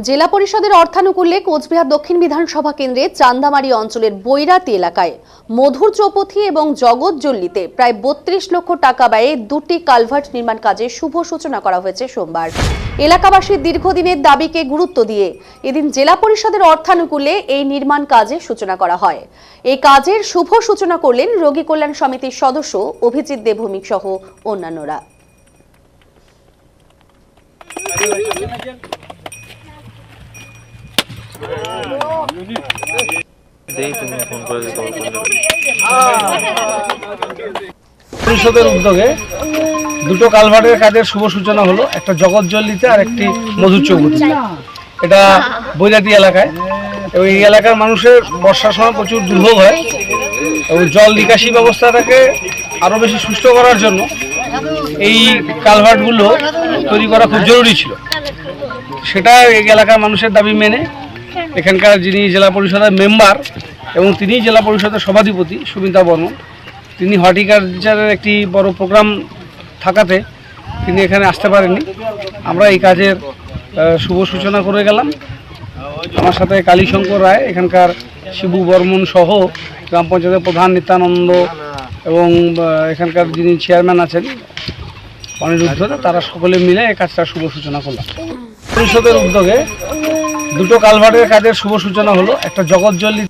জেলা পরিষদের অর্থানুকূল্যে কোচবিহার দক্ষিণ বিধানসভা কেন্দ্রে চান্দামারি অঞ্চলের বৈরাতি এলাকায় মধুর চৌপথি এবং জগৎজল্লিতে প্রায় ৩২ লক্ষ টাকা ব্যয়ে দুটি কালভার্ট নির্মাণ কাজের শুভ সূচনা করা হয়েছে সোমবার। এলাকাবাসীর দীর্ঘদিনের দাবিকে গুরুত্ব দিয়ে এদিন জেলা পরিষদের অর্থানুকূল্যে এই নির্মাণ কাজের সূচনা করা হয়। এই কাজের শুভ সূচনা করলেন রোগী কল্যাণ সমিতির সদস্য অভিজিৎ দেবভৌমিক সহ অন্যান্যরা। পরিষদের উদ্যোগে দুটো কালভার্টের কাজের শুভ সূচনা হলো, একটা জগৎজল্লিতে আর একটি মধুর চৌপথি। এটা বৈরাতি এলাকায়, এবং এই এলাকার মানুষের বর্ষার সময় প্রচুর দুর্ভোগ হয় এবং জল নিকাশি ব্যবস্থাটাকে আরও বেশি সুষ্ঠু করার জন্য এই কালভার্টগুলো তৈরি করা খুব জরুরি ছিল। সেটা এই এলাকার মানুষের দাবি মেনে এখানকার যিনি জেলা পরিষদের মেম্বার এবং তিনি জেলা পরিষদের সভাধিপতি সুমিতা বর্মন, তিনি হর্টিকালচারের একটি বড় প্রোগ্রাম থাকাতে তিনি এখানে আসতে পারেননি। আমরা এই কাজের শুভ সূচনা করে গেলাম। আমার সাথে কালীশঙ্কর রায়, এখানকার শিবু বর্মন সহ গ্রাম পঞ্চায়েতের প্রধান নিত্যানন্দ এবং এখানকার যিনি চেয়ারম্যান আছেন অনিরুদ্ধ, তারা সকলে মিলে এই কাজটা শুভ সূচনা করলাম। পরিষদের উদ্যোগে দুটো কালভার্টের কাজের শুভ সূচনা হলো, একটা জগৎজল্লি